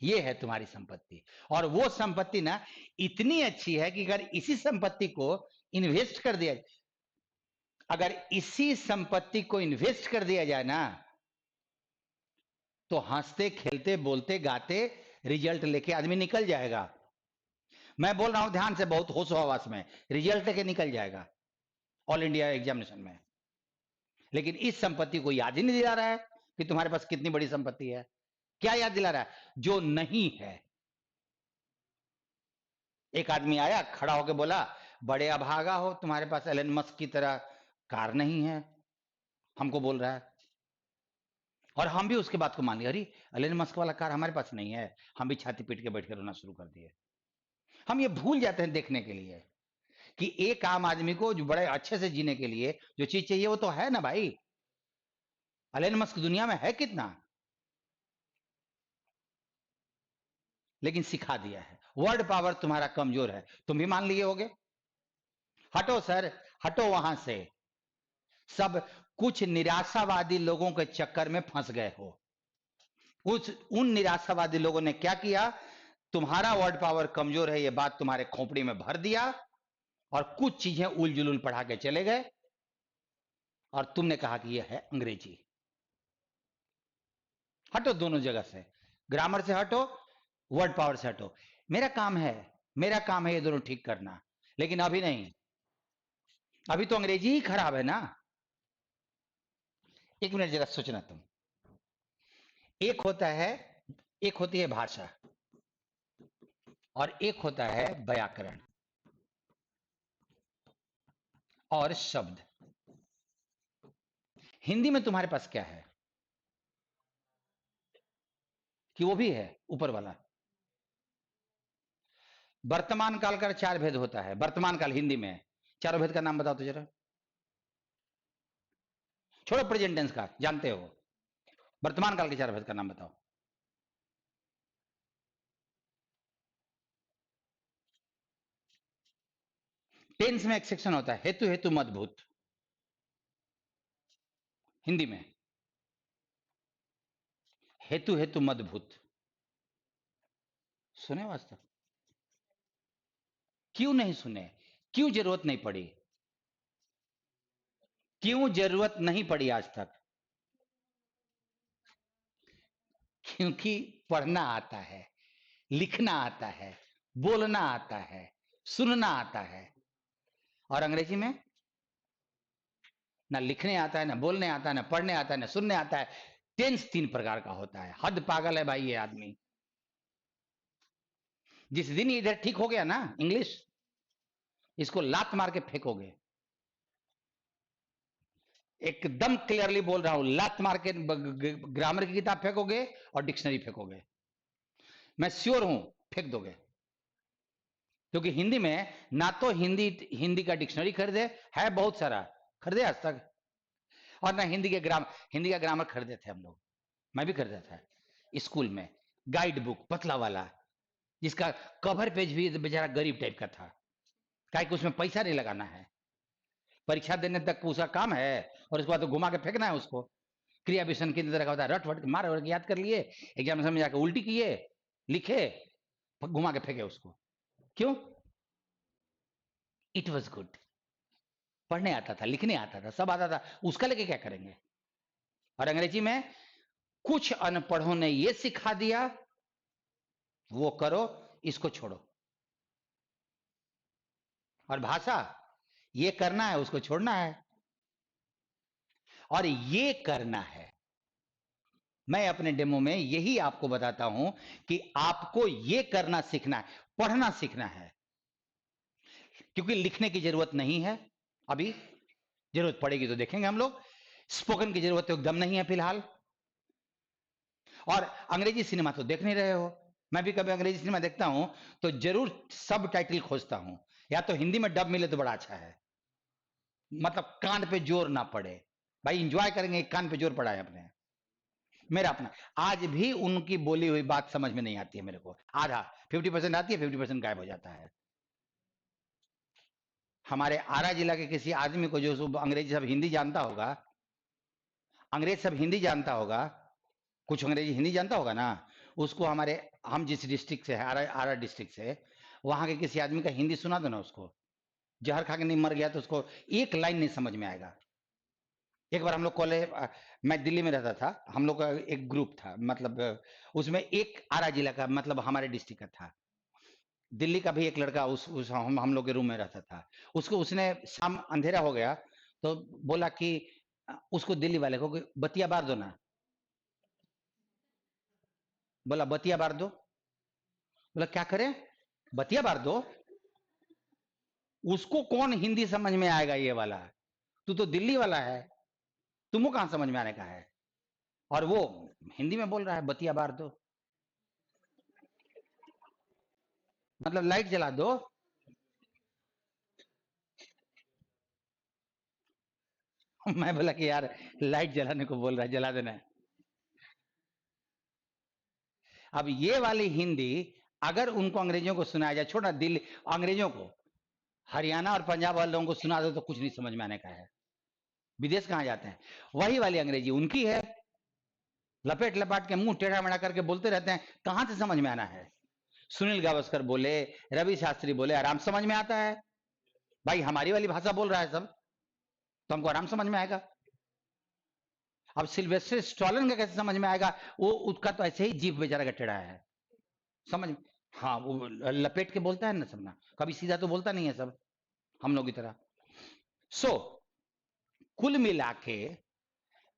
ये है तुम्हारी संपत्ति, और वो संपत्ति ना इतनी अच्छी है कि अगर इसी संपत्ति को इन्वेस्ट कर दिया, अगर इसी संपत्ति को इन्वेस्ट कर दिया जाए ना, तो हंसते खेलते बोलते गाते रिजल्ट लेके आदमी निकल जाएगा। मैं बोल रहा हूं ध्यान से, बहुत होश हवास में, रिजल्ट लेके निकल जाएगा ऑल इंडिया एग्जामिनेशन में। लेकिन इस संपत्ति को याद ही नहीं दिला रहा है कि तुम्हारे पास कितनी बड़ी संपत्ति है। क्या याद दिला रहा है? जो नहीं है। एक आदमी आया खड़ा होकर बोला, बड़े अभागा हो, तुम्हारे पास एलन मस्क की तरह कार नहीं है, हमको बोल रहा है। और हम भी उसके बात को मान लिया, अरे एलन मस्क वाला कार हमारे पास नहीं है, हम भी छाती पीट के बैठ के रोना शुरू कर दिए। हम ये भूल जाते हैं देखने के लिए कि एक आम आदमी को जो बड़े अच्छे से जीने के लिए जो चीज चाहिए वो तो है ना भाई। एलन मस्क दुनिया में है कितना, लेकिन सिखा दिया है। वर्ड पावर तुम्हारा कमजोर है, तुम भी मान लिए होगे। हटो सर, हटो वहां से। सब कुछ निराशावादी लोगों के चक्कर में फंस गए हो। उन निराशावादी लोगों ने क्या किया, तुम्हारा वर्ड पावर कमजोर है ये बात तुम्हारे खोपड़ी में भर दिया, और कुछ चीजें उल जुलूल पढ़ा के चले गए, और तुमने कहा कि यह है अंग्रेजी। हटो दोनों जगह से, ग्रामर से हटो, वर्ड पावर से हटो। मेरा काम है, मेरा काम है ये दोनों ठीक करना, लेकिन अभी नहीं, अभी तो अंग्रेजी ही खराब है ना। एक मिनट जरा सोचना तुम, एक होता है, एक होती है भाषा, और एक होता है व्याकरण और शब्द। हिंदी में तुम्हारे पास क्या है कि वो भी है ऊपर वाला? वर्तमान काल का 4 भेद होता है, वर्तमान काल हिंदी में। चारों भेद का नाम बताओ तो जरा, छोड़ो प्रेजेंट टेंस का, जानते हो, वर्तमान काल के 4 भेद का नाम बताओ। टेंस में एक सेक्शन होता है, हेतु हेतु मदभूत, हिंदी में हेतु हेतु मदभूत। सुने वास्तव? क्यों नहीं सुने? क्यों जरूरत नहीं पड़ी? क्यों जरूरत नहीं पड़ी आज तक? क्योंकि पढ़ना आता है, लिखना आता है, बोलना आता है, सुनना आता है। और अंग्रेजी में ना लिखने आता है, ना बोलने आता है, ना पढ़ने आता है, ना सुनने आता है। टेंस 3 प्रकार का होता है। हद पागल है भाई ये आदमी। जिस दिन इधर ठीक हो गया ना इंग्लिश, इसको लात मार के फेंकोगे। एकदम क्लियरली बोल रहा हूं, लात मार के ग्रामर की किताब फेंकोगे और डिक्शनरी फेंकोगे, मैं श्योर हूं फेंक दोगे। क्योंकि हिंदी में ना तो हिंदी हिंदी का डिक्शनरी खरीदे, है बहुत सारा, खरीदे आज तक, और ना हिंदी का ग्रामर खरीदे थे हम लोग। मैं भी खरीदा था स्कूल में, गाइड बुक पतला वाला, जिसका कवर पेज भी बेचारा गरीब टाइप का था, क्या कि उसमें पैसा नहीं लगाना है, परीक्षा देने तक उसका काम है, और उसके बाद तो घुमा के फेंकना है उसको। क्रिया विषण की तरह का होता है, रट वट मार याद कर लिए, एग्जामिनेशन में जाकर उल्टी किए, लिखे, घुमा के फेंके उसको। क्यों? It was good. पढ़ने आता था, लिखने आता था, सब आता था, उसका लेके क्या करेंगे? और अंग्रेजी में कुछ अनपढ़ों ने ये सिखा दिया, वो करो, इसको छोड़ो। और भाषा, ये करना है, उसको छोड़ना है। और ये करना है, मैं अपने डेमो में यही आपको बताता हूं कि आपको ये करना सीखना है, पढ़ना सीखना है, क्योंकि लिखने की जरूरत नहीं है अभी, जरूरत पड़ेगी तो देखेंगे हम लोग। स्पोकन की जरूरत तो एकदम नहीं है फिलहाल। और अंग्रेजी सिनेमा तो देख नहीं रहे हो, मैं भी कभी अंग्रेजी सिनेमा देखता हूं तो जरूर सब टाइटल खोजता हूं, या तो हिंदी में डब मिले तो बड़ा अच्छा है, मतलब कान पे जोर ना पड़े। भाई इंजॉय करेंगे, कान पे जोर पड़ा है अपने, मेरा अपना। आज भी उनकी बोली हुई बात समझ में नहीं आती है मेरे को, आधा 50% आती है, 50% गायब हो जाता है। हमारे आरा जिला के किसी आदमी को जो अंग्रेजी सब हिंदी जानता होगा, अंग्रेज सब हिंदी जानता होगा, कुछ अंग्रेजी हिंदी जानता होगा ना, उसको हमारे, हम जिस डिस्ट्रिक्ट से है, आरा आरा डिस्ट्रिक्ट से, वहां के किसी आदमी का हिंदी सुना दो ना उसको, जहर खा के नहीं मर गया तो उसको एक लाइन नहीं समझ में आएगा। एक बार हम लोग कॉलेज, मैं दिल्ली में रहता था, हम लोग का एक ग्रुप था, मतलब उसमें एक आरा जिला का, मतलब हमारे डिस्ट्रिक्ट का था, दिल्ली का भी एक लड़का उस हम लोग के रूम में रहता था। उसको, उसने शाम अंधेरा हो गया तो बोला कि उसको दिल्ली वाले को कि बतिया बार दो ना, बोला बतिया बार दो, बोला क्या करें, बतिया बार दो। उसको कौन हिंदी समझ में आएगा ये वाला, तू तो दिल्ली वाला है, तुमको कहां समझ में आने का है? और वो हिंदी में बोल रहा है बतिया बार दो, मतलब लाइट जला दो। मैं बोला कि यार लाइट जलाने को बोल रहा है, जला देना है। अब ये वाली हिंदी अगर उनको अंग्रेजों को सुनाया जाए, छोड़ा दिल्ली, अंग्रेजों को हरियाणा और पंजाब वाले लोगों को सुना दो तो कुछ नहीं समझ में आने का है, विदेश कहां जाते हैं, वही वाली अंग्रेजी उनकी है, लपेट लपाट के मुंह टेढ़ा मेढ़ा करके बोलते रहते हैं, कहां से समझ में आना है? सुनील गावस्कर बोले, रवि शास्त्री बोले, आराम समझ में आता है। भाई हमारी वाली भाषा बोल रहा है सब, तो हमको आराम समझ में आएगा। अब सिल्वेस्टर स्टॉलन का कैसे समझ में आएगा? वो उसका तो ऐसे ही जीभ बेचारा का टेढ़ा है, समझ, हाँ वो लपेट के बोलता है ना सब ना, कभी सीधा तो बोलता नहीं है सब हम लोग की तरह। सो कुल मिला के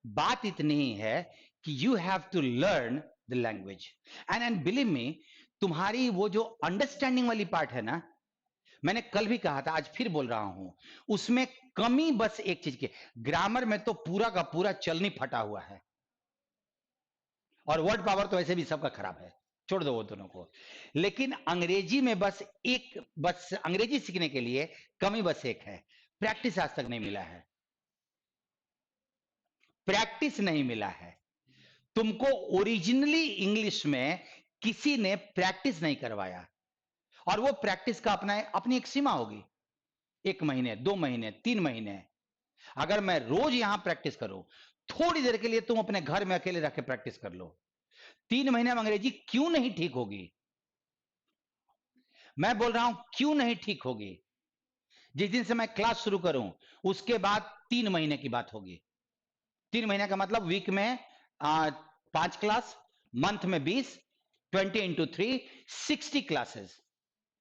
बात इतनी ही है कि you have to learn the language, and believe me, तुम्हारी वो जो अंडरस्टैंडिंग वाली पार्ट है ना, मैंने कल भी कहा था, आज फिर बोल रहा हूं, उसमें कमी बस एक चीज की, ग्रामर में तो पूरा का पूरा चलनी फटा हुआ है, और वर्ड पावर तो ऐसे भी सबका खराब है, छोड़ दो वो दोनों को। लेकिन अंग्रेजी में बस अंग्रेजी सीखने के लिए कमी बस एक है, प्रैक्टिस आज तक नहीं मिला है, प्रैक्टिस नहीं मिला है। तुमको ओरिजिनली इंग्लिश में किसी ने प्रैक्टिस नहीं करवाया, और वो प्रैक्टिस का अपनी एक सीमा होगी, 1 महीने, 2 महीने, 3 महीने। अगर मैं रोज यहां प्रैक्टिस करूं, थोड़ी देर के लिए तुम अपने घर में अकेले रख के प्रैक्टिस कर लो, 3 महीने में अंग्रेजी क्यों नहीं ठीक होगी? मैं बोल रहा हूं क्यों नहीं ठीक होगी? जिस दिन से मैं क्लास शुरू करूं उसके बाद 3 महीने की बात होगी। 3 महीने का मतलब वीक में 5 क्लास, मंथ में 20, 20 × 3, 60 क्लासेस।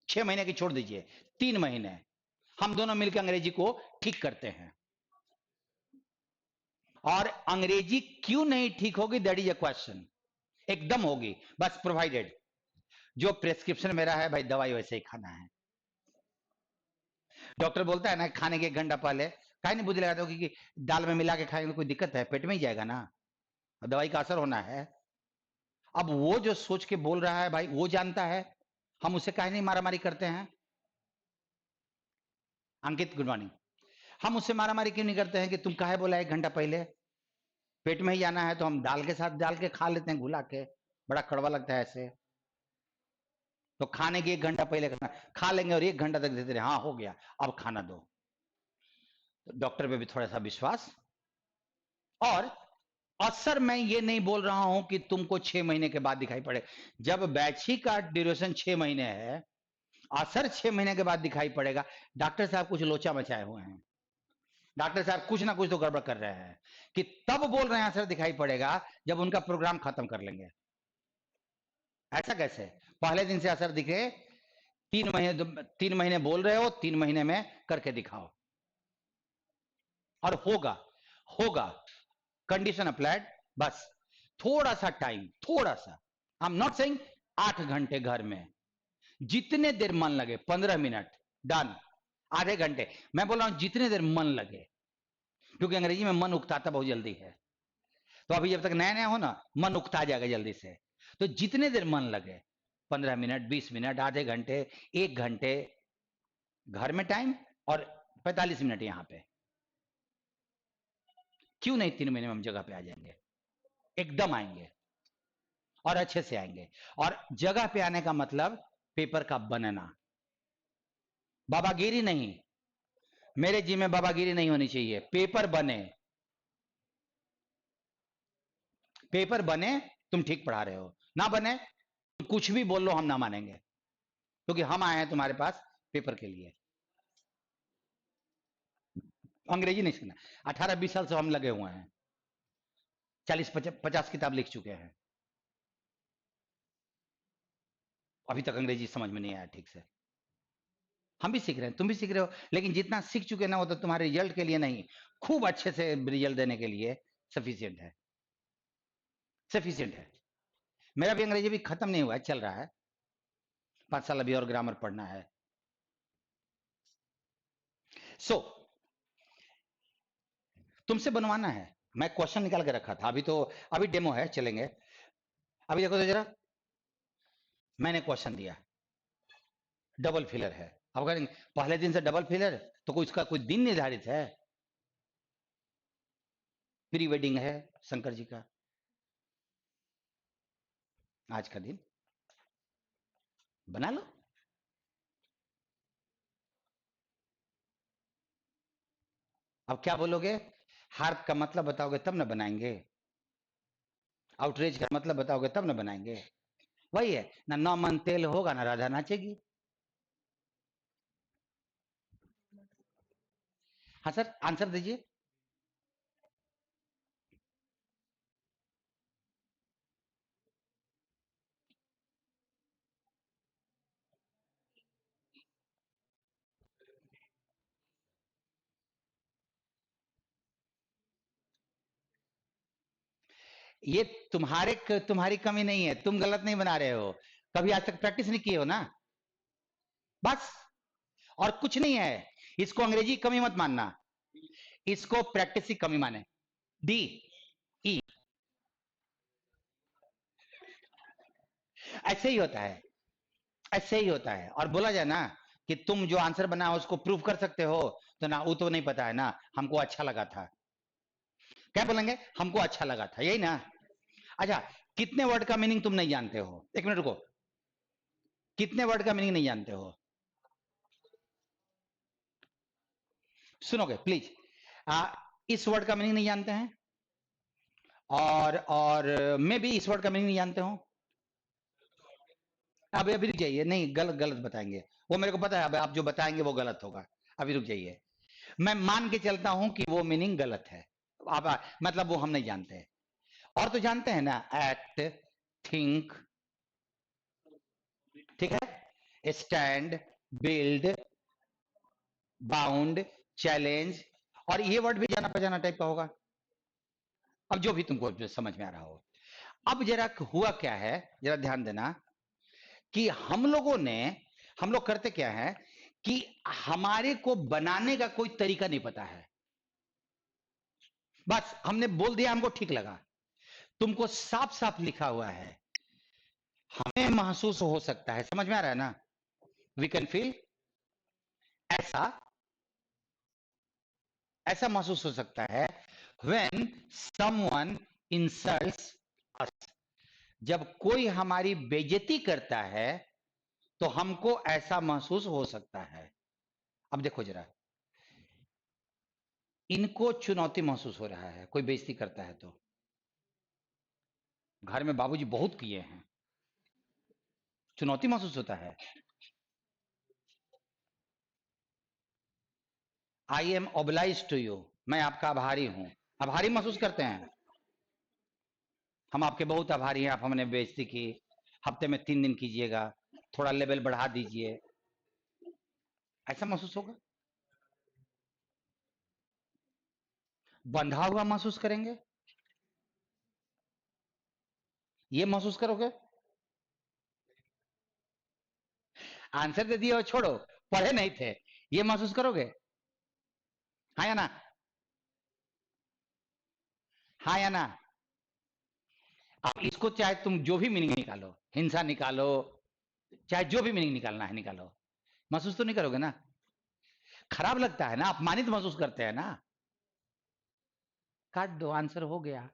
6 महीने की छोड़ दीजिए, 3 महीने हम दोनों मिलकर अंग्रेजी को ठीक करते हैं। और अंग्रेजी क्यों नहीं ठीक होगी, दैट इज अ क्वेश्चन। एकदम होगी, बस प्रोवाइडेड जो प्रेस्क्रिप्शन मेरा है भाई, दवाई वैसे ही खाना है। डॉक्टर बोलता है ना खाने के 1 घंटा पहले काहे नहीं बुद्धि लगाते हो कि दाल में मिला के खाएंगे, कोई दिक्कत है? पेट में ही जाएगा ना, दवाई का असर होना है। अब वो जो सोच के बोल रहा है भाई, वो जानता है, हम उसे काहे नहीं मारामारी करते हैं? अंकित गुड मॉर्निंग। हम उससे मारामारी क्यों नहीं करते हैं कि तुम काहे बोला 1 घंटा पहले? पेट में ही जाना है तो हम दाल के साथ डाल के खा लेते हैं, घुला के, बड़ा कड़वा लगता है ऐसे। तो खाने की 1 घंटा पहले खाना खा लेंगे और 1 घंटा तक देते रहे, हाँ हो गया अब खाना दो। तो डॉक्टर पे भी थोड़ा सा विश्वास। और असर मैं ये नहीं बोल रहा हूं कि तुमको 6 महीने के बाद दिखाई पड़े। जब बैच ही का ड्यूरेशन 6 महीने है, असर 6 महीने के बाद दिखाई पड़ेगा। डॉक्टर साहब कुछ लोचा मचाए हुए हैं, डॉक्टर साहब कुछ ना कुछ तो गड़बड़ कर रहे हैं कि तब बोल रहे हैं असर दिखाई पड़ेगा जब उनका प्रोग्राम खत्म कर लेंगे। ऐसा कैसे पहले दिन से असर दिखे? 3 महीने 3 महीने बोल रहे हो, 3 महीने में करके दिखाओ, और होगा, होगा। कंडीशन अप्लाइड, बस थोड़ा सा टाइम, थोड़ा सा। आई एम नॉट सेइंग 8 घंटे घर में, जितने देर मन लगे, 15 मिनट, डन। आधे घंटे, मैं बोल रहा हूं जितने देर मन लगे, क्योंकि अंग्रेजी में मन उकताता बहुत जल्दी है। तो अभी जब तक नया नया हो ना, मन उकता जाएगा जल्दी से। तो जितने देर मन लगे, 15 मिनट, 20 मिनट, आधे घंटे, 1 घंटे घर में टाइम, और 45 मिनट यहां पे। क्यों नहीं 3 महीने में हम जगह पे आ जाएंगे? एकदम आएंगे, और अच्छे से आएंगे। और जगह पे आने का मतलब पेपर का बनना, बाबागिरी नहीं। मेरे जी में बाबागिरी नहीं होनी चाहिए, पेपर बने, पेपर बने। तुम ठीक पढ़ा रहे हो, ना बने तुम कुछ भी बोल लो, हम ना मानेंगे, क्योंकि हम आए हैं तुम्हारे पास पेपर के लिए। अंग्रेजी नहीं सीखना। 18-20 साल से हम लगे हुए हैं, 40-50 किताब लिख चुके हैं, अभी तक अंग्रेजी समझ में नहीं आया ठीक से। हम भी सीख रहे हैं, तुम भी सीख रहे हो, लेकिन जितना सीख चुके ना वो तो तुम्हारे रिजल्ट के लिए नहीं, खूब अच्छे से रिजल्ट देने के लिए सफिशियंट है, सफिशियंट है। मेरा भी अंग्रेजी भी खत्म नहीं हुआ है, चल रहा है, 5 साल अभी और ग्रामर पढ़ना है। सो तुमसे बनवाना है, मैं क्वेश्चन निकाल के रखा था, अभी तो अभी डेमो है, चलेंगे। अभी देखो तो जरा, मैंने क्वेश्चन दिया, डबल फिलर है। अब कहेंगे पहले दिन से डबल फिलर, तो कोई इसका कोई दिन निर्धारित है? प्री वेडिंग है शंकर जी का, आज का दिन बना लो। अब क्या बोलोगे? हार्प का मतलब बताओगे तब ना बनाएंगे, आउटरीच का मतलब बताओगे तब ना बनाएंगे। वही है ना, 9 मन तेल होगा ना राधा नाचेगी। हाँ सर, आंसर दीजिए। ये तुम्हारी कमी नहीं है, तुम गलत नहीं बना रहे हो, कभी आज तक प्रैक्टिस नहीं किए हो ना, बस। और कुछ नहीं है, इसको अंग्रेजी कमी मत मानना, इसको प्रैक्टिस की कमी माने। डी ई, ऐसे ही होता है, ऐसे ही होता है। और बोला जाए ना कि तुम जो आंसर बनाओ उसको प्रूव कर सकते हो, तो ना वो तो नहीं पता है ना, हमको अच्छा लगा था। क्या बोलेंगे, हमको अच्छा लगा था, यही ना। अच्छा, कितने वर्ड का मीनिंग तुम नहीं जानते हो? एक मिनट रुको, कितने वर्ड का मीनिंग नहीं जानते हो? सुनोगे प्लीज। इस वर्ड का मीनिंग नहीं जानते हैं, और मैं भी इस वर्ड का मीनिंग नहीं जानते हो। अब अभी रुक जाइए, नहीं गलत गलत बताएंगे, वो मेरे को पता है, अब आप जो बताएंगे वो गलत होगा। अभी रुक जाइए, मैं मान के चलता हूं कि वो मीनिंग गलत है। आप मतलब वो हम नहीं जानते। और तो जानते हैं ना, एक्ट, थिंक, ठीक है, स्टैंड, बिल्ड, बाउंड, चैलेंज, और ये वर्ड भी जाना पहचाना टाइप का होगा। अब जो भी तुमको समझ में आ रहा हो। अब जरा हुआ क्या है, जरा ध्यान देना कि हम लोग करते क्या है कि हमारे को बनाने का कोई तरीका नहीं पता है, बस हमने बोल दिया, हमको ठीक लगा। तुमको साफ साफ लिखा हुआ है, हमें महसूस हो सकता है, समझ में आ रहा है ना, वी कैन फील, ऐसा ऐसा महसूस हो सकता है व्हेन समवन इंसल्ट्स अस, जब कोई हमारी बेइज्जती करता है तो हमको ऐसा महसूस हो सकता है। अब देखो जरा, इनको चुनौती महसूस हो रहा है, कोई बेइज्जती करता है तो। घर में बाबूजी बहुत किए हैं, चुनौती महसूस होता है। I am obliged to you, मैं आपका आभारी हूं, आभारी महसूस करते हैं। हम आपके बहुत आभारी हैं, आप हमने बेइज्जती की, हफ्ते में 3 दिन कीजिएगा, थोड़ा लेवल बढ़ा दीजिए, ऐसा महसूस होगा। बंधा हुआ महसूस करेंगे, ये महसूस करोगे। आंसर दे दिए और छोड़ो, पढ़े नहीं थे, ये महसूस करोगे। हाँ या ना, हाँ या ना। आप इसको चाहे तुम जो भी मीनिंग निकालो, हिंसा निकालो, चाहे जो भी मीनिंग निकालना है निकालो, महसूस तो नहीं करोगे ना। खराब लगता है ना, अपमानित महसूस करते हैं ना। काट दो, आंसर हो गया।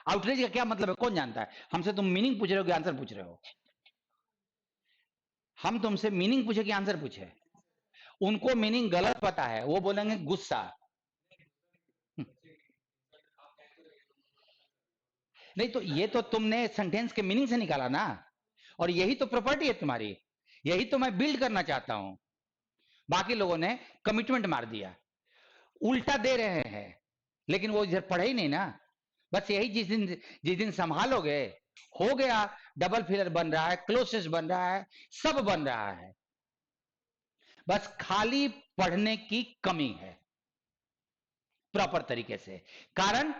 आउटरीच का क्या मतलब है, कौन जानता है? हमसे तुम मीनिंग पूछ रहे हो कि आंसर पूछ रहे हो? हम तुमसे मीनिंग पूछे कि आंसर पूछे? उनको मीनिंग गलत पता है, वो बोलेंगे गुस्सा। नहीं तो ये तो तुमने सेंटेंस के मीनिंग से निकाला ना, और यही तो प्रॉपर्टी है तुम्हारी, यही तो मैं बिल्ड करना चाहता हूं। बाकी लोगों ने कमिटमेंट मार दिया, उल्टा दे रहे हैं, लेकिन वो इधर पढ़े ही नहीं ना। बस यही जिस दिन संभालोगे, हो गया, डबल फिलर बन रहा है, क्लोसेस बन रहा है, सब बन रहा है, बस खाली पढ़ने की कमी है प्रॉपर तरीके से। कारण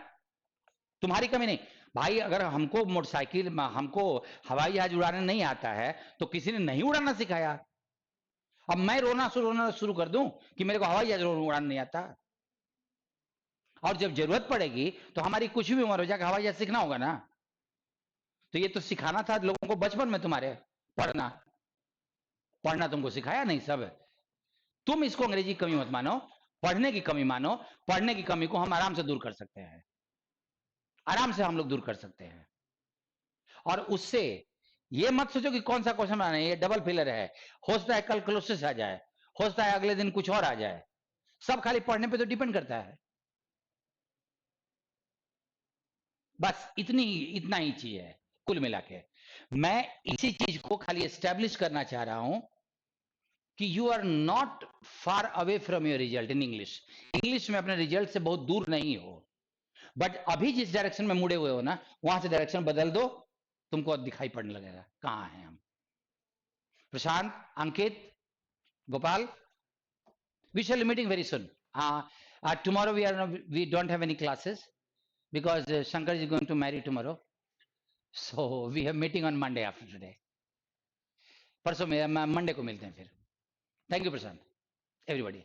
तुम्हारी कमी नहीं। भाई अगर हमको मोटरसाइकिल, हमको हवाई जहाज उड़ाने नहीं आता है तो किसी ने नहीं उड़ाना सिखाया। अब मैं रोना शुरू कर दूं कि मेरे को हवाई जहाज उड़ाना नहीं आता, और जब जरूरत पड़ेगी तो हमारी कुछ भी उम्र हो जाकर हवाई जहाज सीखना होगा ना। तो ये तो सिखाना था लोगों को बचपन में तुम्हारे, पढ़ना, पढ़ना तुमको सिखाया नहीं सब। तुम इसको अंग्रेजी की कमी मत मानो, पढ़ने की कमी मानो। पढ़ने की कमी को हम आराम से दूर कर सकते हैं, आराम से हम लोग दूर कर सकते हैं। और उससे ये मत सोचो कि कौन सा क्वेश्चन बनाना है, ये डबल फिलर है, हो सकता है कल क्लोसिस आ जाए, हो सकता है अगले दिन कुछ और आ जाए, सब खाली पढ़ने पे तो डिपेंड करता है। बस इतना ही चीज है कुल मिला के। मैं इसी चीज को खाली एस्टेब्लिश करना चाह रहा हूं कि you are not far away from your result in English. English में अपने रिजल्ट से बहुत दूर नहीं हो, बट अभी जिस डायरेक्शन में मुड़े हुए हो ना, वहां से डायरेक्शन बदल दो, तुमको दिखाई पड़ने लगेगा कहां है हम। प्रशांत, अंकित, Gopal, we shall be meeting very soon. Tomorrow we don't have any classes because Shankar is going to marry tomorrow. So we have meeting on Monday after today. परसों में मंडे को मिलते हैं फिर। Thank you Prashant, everybody.